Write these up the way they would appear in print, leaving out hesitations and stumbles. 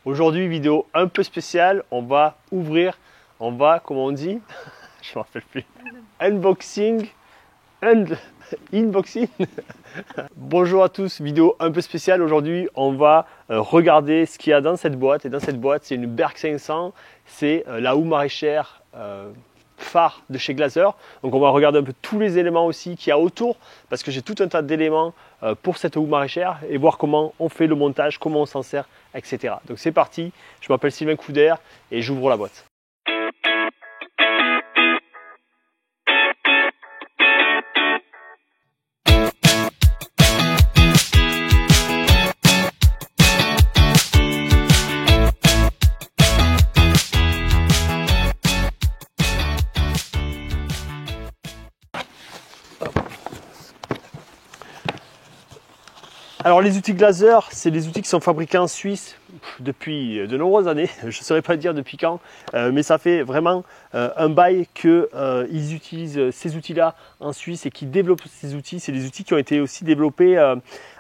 Aujourd'hui, vidéo un peu spéciale. On va ouvrir, comment on dit? Je ne me rappelle plus. Unboxing. Unboxing. Bonjour à tous, vidéo un peu spéciale. Aujourd'hui, on va regarder ce qu'il y a dans cette boîte. Et dans cette boîte, c'est une Berg 500. C'est la houe maraîchère phare de chez Glazeur. Donc on va regarder un peu tous les éléments aussi qu'il y a autour, parce que j'ai tout un tas d'éléments pour cette houe maraîchère et voir comment on fait le montage, comment on s'en sert, etc. Donc c'est parti, je m'appelle Sylvain Couder et j'ouvre la boîte. Alors les outils Glazeur, c'est des outils qui sont fabriqués en Suisse depuis de nombreuses années, je ne saurais pas dire depuis quand, mais ça fait vraiment un bail qu'ils utilisent ces outils-là en Suisse et qu'ils développent ces outils. C'est des outils qui ont été aussi développés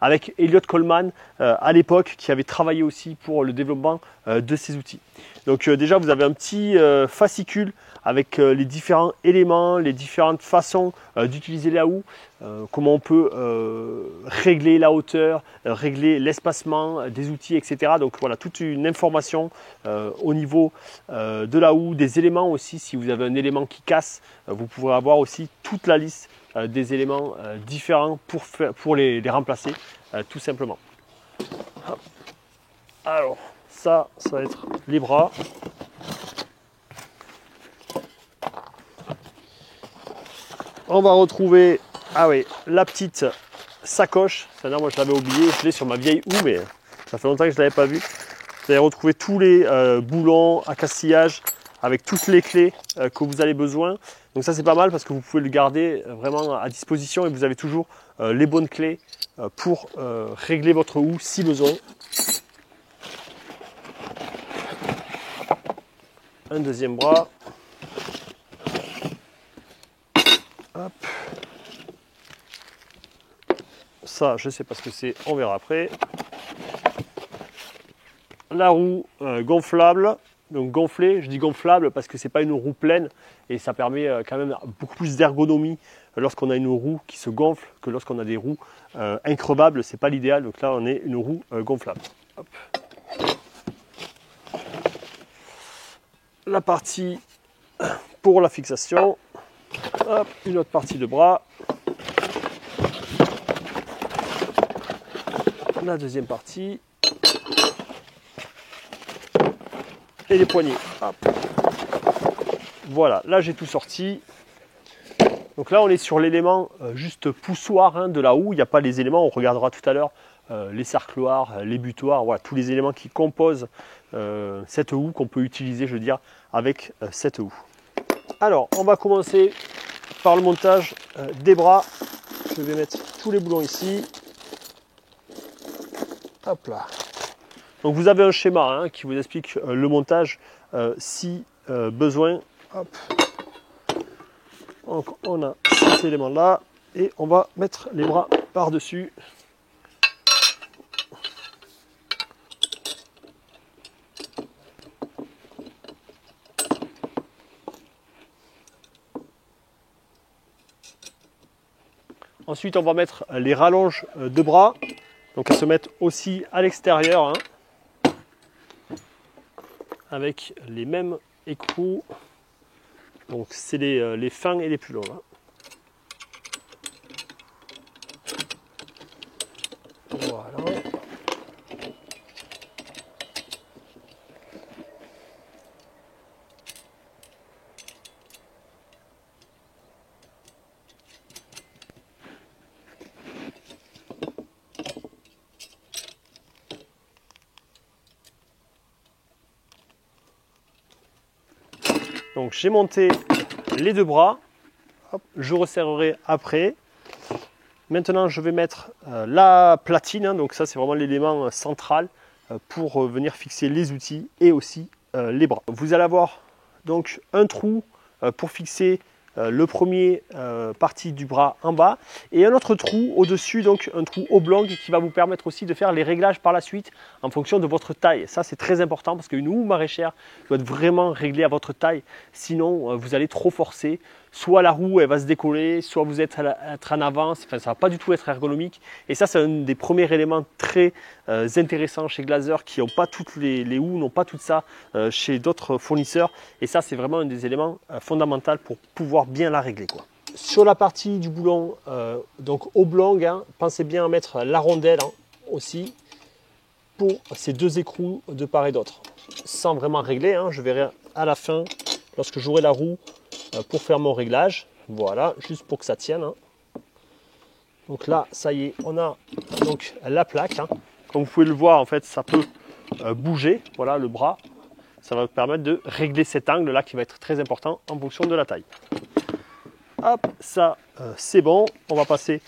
avec Elliot Coleman à l'époque, qui avait travaillé aussi pour le développement de ces outils. Donc déjà vous avez un petit fascicule avec les différents éléments, les différentes façons d'utiliser la houe, comment on peut régler la hauteur, régler l'espacement des outils, etc. Donc voilà, toute une information au niveau de la houe, des éléments aussi. Si vous avez un élément qui casse, vous pourrez avoir aussi toute la liste des éléments différents pour les remplacer, tout simplement. Alors, ça va être les bras. On va retrouver la petite sacoche. Celle-là, moi je l'avais oubliée, je l'ai sur ma vieille houe, mais ça fait longtemps que je ne l'avais pas vue. Vous allez retrouver tous les boulons à castillage avec toutes les clés que vous avez besoin. Donc ça c'est pas mal parce que vous pouvez le garder vraiment à disposition et vous avez toujours les bonnes clés pour régler votre houe si besoin. Un deuxième bras. Hop. Ça, je ne sais pas ce que c'est, on verra après. La roue gonflable, donc gonflée, je dis gonflable parce que ce n'est pas une roue pleine et ça permet quand même beaucoup plus d'ergonomie lorsqu'on a une roue qui se gonfle que lorsqu'on a des roues increvables, ce n'est pas l'idéal. Donc là, on est une roue gonflable. Hop. La partie pour la fixation. Hop, une autre partie de bras. La deuxième partie. Et les poignées. Hop. Voilà, là j'ai tout sorti. Donc là on est sur l'élément juste poussoir de la houe. Il n'y a pas les éléments, on regardera tout à l'heure les cercloirs, les butoirs, voilà, tous les éléments qui composent cette houe qu'on peut utiliser, je veux dire, avec cette houe. Alors on va commencer par le montage des bras. Je vais mettre tous les boulons ici. Hop là. Donc vous avez un schéma qui vous explique le montage si besoin. Hop. Donc on a cet élément là et on va mettre les bras par-dessus. Ensuite on va mettre les rallonges de bras. Donc elles se mettent aussi à l'extérieur avec les mêmes écrous. Donc c'est les fins et les plus longs. Voilà. Donc j'ai monté les deux bras, hop, je resserrerai après. Maintenant je vais mettre la platine, donc ça c'est vraiment l'élément central pour venir fixer les outils et aussi les bras. Vous allez avoir donc un trou pour fixer le premier partie du bras en bas et un autre trou au-dessus, donc un trou oblong qui va vous permettre aussi de faire les réglages par la suite en fonction de votre taille. Ça c'est très important parce qu'une houe maraîchère doit être vraiment réglée à votre taille, sinon vous allez trop forcer. Soit la roue elle va se décoller, soit vous êtes en avance, enfin, ça ne va pas du tout être ergonomique. Et ça c'est un des premiers éléments très intéressants chez Glazeur qui n'ont pas toutes les houes, n'ont pas tout ça chez d'autres fournisseurs. Et ça c'est vraiment un des éléments fondamentaux pour pouvoir bien la régler, quoi. Sur la partie du boulon, donc oblong, hein, pensez bien à mettre la rondelle aussi pour ces deux écrous de part et d'autre. Sans vraiment régler, hein, je verrai à la fin lorsque j'aurai la roue pour faire mon réglage. Voilà, juste pour que ça tienne. Hein. Donc là, ça y est, on a donc la plaque. Hein. Comme vous pouvez le voir, en fait, ça peut bouger. Voilà, le bras. Ça va vous permettre de régler cet angle-là qui va être très important en fonction de la taille. Hop, ça, c'est bon. On va passer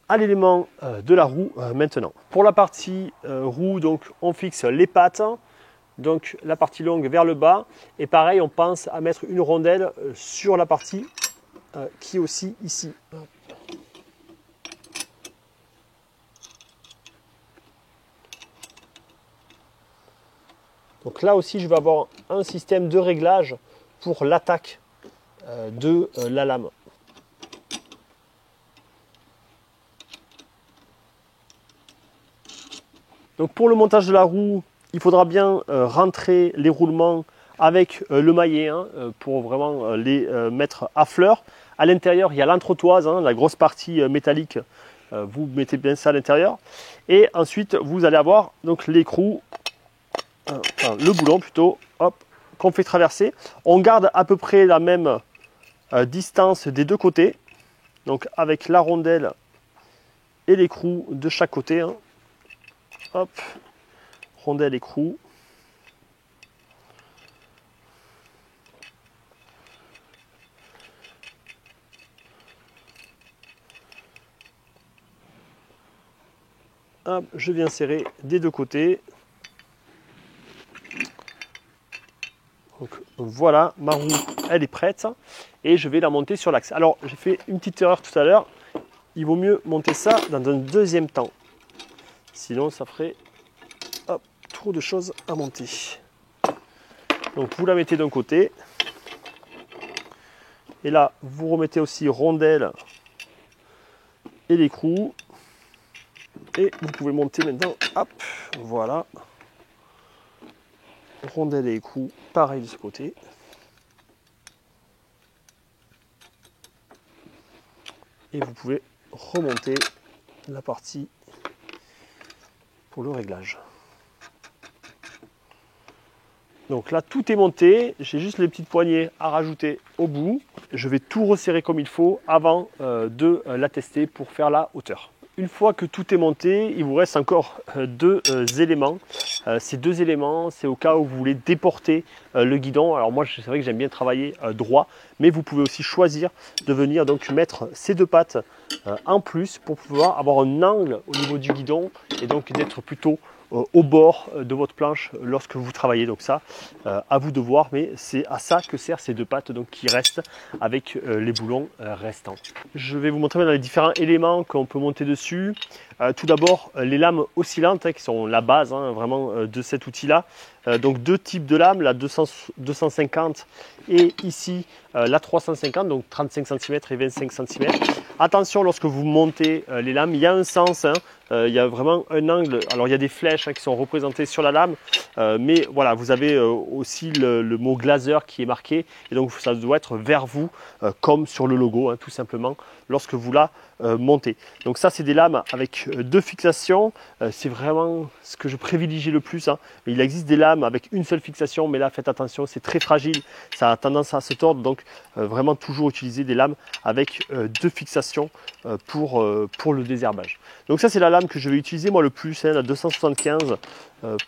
à l'élément de la roue maintenant. Pour la partie roue, donc, on fixe les pattes. Donc la partie longue vers le bas et pareil on pense à mettre une rondelle sur la partie qui est aussi ici. Donc là aussi je vais avoir un système de réglage pour l'attaque de la lame. Donc pour le montage de la roue, il faudra bien rentrer les roulements avec le maillet hein, pour vraiment les mettre à fleur. À l'intérieur, il y a l'entretoise, hein, la grosse partie métallique. Vous mettez bien ça à l'intérieur. Et ensuite, vous allez avoir donc l'écrou, le boulon plutôt, hop, qu'on fait traverser. On garde à peu près la même distance des deux côtés. Donc avec la rondelle et l'écrou de chaque côté. Hein. Hop. Rondelle écrou. Hop, je viens serrer des deux côtés. Donc voilà, ma roue, elle est prête et je vais la monter sur l'axe. Alors j'ai fait une petite erreur tout à l'heure. Il vaut mieux monter ça dans un deuxième temps. Sinon ça ferait hop, trop de choses à monter. Donc vous la mettez d'un côté. Et là, vous remettez aussi rondelle et l'écrou. Et vous pouvez monter maintenant. Hop, voilà. Rondelle et écrou, pareil de ce côté. Et vous pouvez remonter la partie pour le réglage. Donc là, tout est monté. J'ai juste les petites poignées à rajouter au bout. Je vais tout resserrer comme il faut avant de la tester pour faire la hauteur. Une fois que tout est monté, il vous reste encore deux éléments. Ces deux éléments, c'est au cas où vous voulez déporter le guidon. Alors moi, c'est vrai que j'aime bien travailler droit, mais vous pouvez aussi choisir de venir donc mettre ces deux pattes en plus pour pouvoir avoir un angle au niveau du guidon et donc d'être plutôt au bord de votre planche lorsque vous travaillez. Donc ça, à vous de voir, mais c'est à ça que servent ces deux pattes donc, qui restent avec les boulons restants. Je vais vous montrer maintenant les différents éléments qu'on peut monter dessus. Tout d'abord, les lames oscillantes qui sont la base vraiment de cet outil-là. Donc deux types de lames, la 250 et ici la 350, donc 35 cm et 25 cm. Attention lorsque vous montez les lames, il y a un sens, il y a vraiment un angle. Alors il y a des flèches qui sont représentées sur la lame, mais voilà, vous avez aussi le mot Glazeur qui est marqué et donc ça doit être vers vous comme sur le logo tout simplement lorsque vous la montez. Donc ça c'est des lames avec deux fixations, c'est vraiment ce que je privilégie le plus. Il existe des lames avec une seule fixation, mais là faites attention, c'est très fragile, ça a tendance à se tordre, donc vraiment toujours utiliser des lames avec deux fixations pour le désherbage. Donc ça c'est la lame que je vais utiliser moi le plus, la 275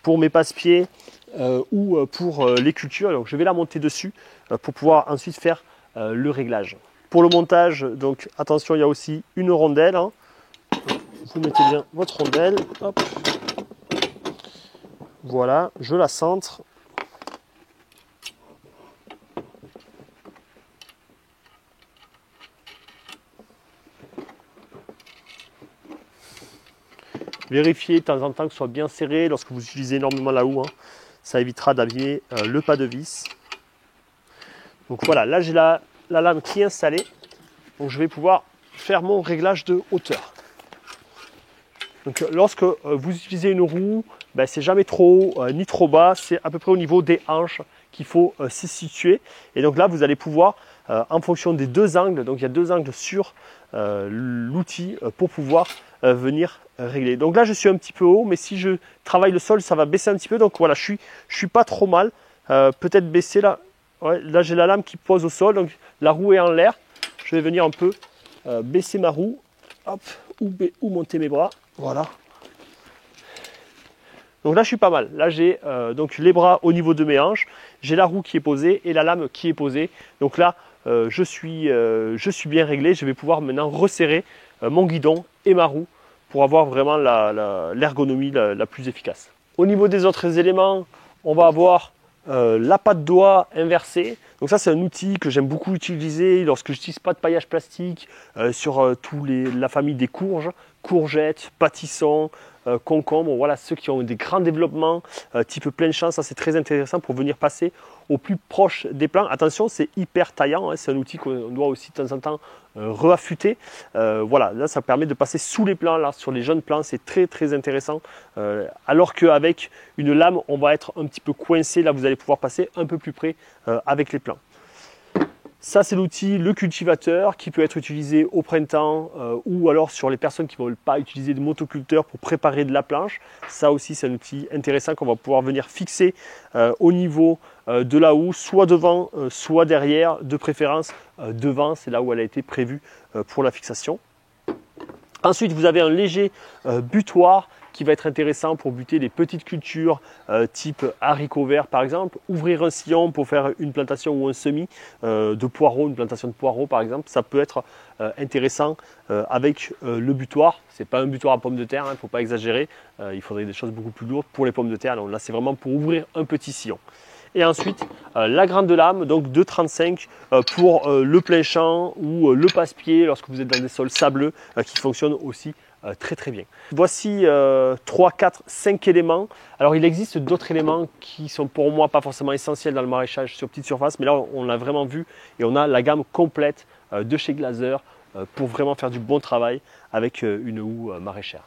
pour mes passe-pieds ou pour les cultures. Donc je vais la monter dessus pour pouvoir ensuite faire le réglage. Pour le montage, donc attention, il y a aussi une rondelle. Vous mettez bien votre rondelle. Hop. Voilà, je la centre. Vérifiez de temps en temps que ce soit bien serré lorsque vous utilisez énormément la houe. Hein. Ça évitera d'abîmer le pas de vis. Donc voilà, là j'ai la lame qui est installée. Donc je vais pouvoir faire mon réglage de hauteur. Donc lorsque vous utilisez une roue, ben, c'est jamais trop haut ni trop bas, c'est à peu près au niveau des hanches qu'il faut s'y situer. Et donc là vous allez pouvoir, en fonction des deux angles, donc il y a deux angles sur l'outil pour pouvoir venir régler. Donc là je suis un petit peu haut, mais si je travaille le sol, ça va baisser un petit peu. Donc voilà, je suis pas trop mal. Peut-être baisser là. Ouais, là j'ai la lame qui pose au sol, donc la roue est en l'air. Je vais venir un peu baisser ma roue, hop, ou monter mes bras. Voilà. Donc là je suis pas mal. Là j'ai donc les bras au niveau de mes hanches, j'ai la roue qui est posée et la lame qui est posée. Donc là je suis bien réglé. Je vais pouvoir maintenant resserrer mon guidon et ma roue pour avoir vraiment l'ergonomie la plus efficace. Au niveau des autres éléments, on va avoir la patte doigt inversée. Donc ça c'est un outil que j'aime beaucoup utiliser lorsque je n'utilise pas de paillage plastique sur la famille des courges, courgettes, pâtissons, concombres, voilà ceux qui ont des grands développements type plein champ. Ça c'est très intéressant pour venir passer au plus proche des plants. Attention, c'est hyper taillant, hein, c'est un outil qu'on doit aussi de temps en temps reaffûter. Voilà, là ça permet de passer sous les plants, là sur les jeunes plants, c'est très intéressant. Alors qu'avec une lame, on va être un petit peu coincé. Là, vous allez pouvoir passer un peu plus près avec les plants. Ça, c'est l'outil, le cultivateur, qui peut être utilisé au printemps ou alors sur les personnes qui ne veulent pas utiliser de motoculteur pour préparer de la planche. Ça aussi, c'est un outil intéressant qu'on va pouvoir venir fixer au niveau de la houe, soit devant, soit derrière, de préférence devant, c'est là où elle a été prévue pour la fixation. Ensuite, vous avez un léger butoir qui va être intéressant pour buter des petites cultures type haricots verts par exemple. Ouvrir un sillon pour faire une plantation ou un semis de poireaux, une plantation de poireaux par exemple. Ça peut être intéressant avec le butoir. Ce n'est pas un butoir à pommes de terre, il ne faut pas exagérer. Il faudrait des choses beaucoup plus lourdes pour les pommes de terre. Donc là, c'est vraiment pour ouvrir un petit sillon. Et ensuite, la grande lame, donc de 35 pour le plein champ ou le passe-pied lorsque vous êtes dans des sols sableux qui fonctionnent aussi très bien. Voici 3, 4, 5 éléments. Alors il existe d'autres éléments qui sont pour moi pas forcément essentiels dans le maraîchage sur petite surface, mais là on l'a vraiment vu et on a la gamme complète de chez Glazeur pour vraiment faire du bon travail avec une houe maraîchère.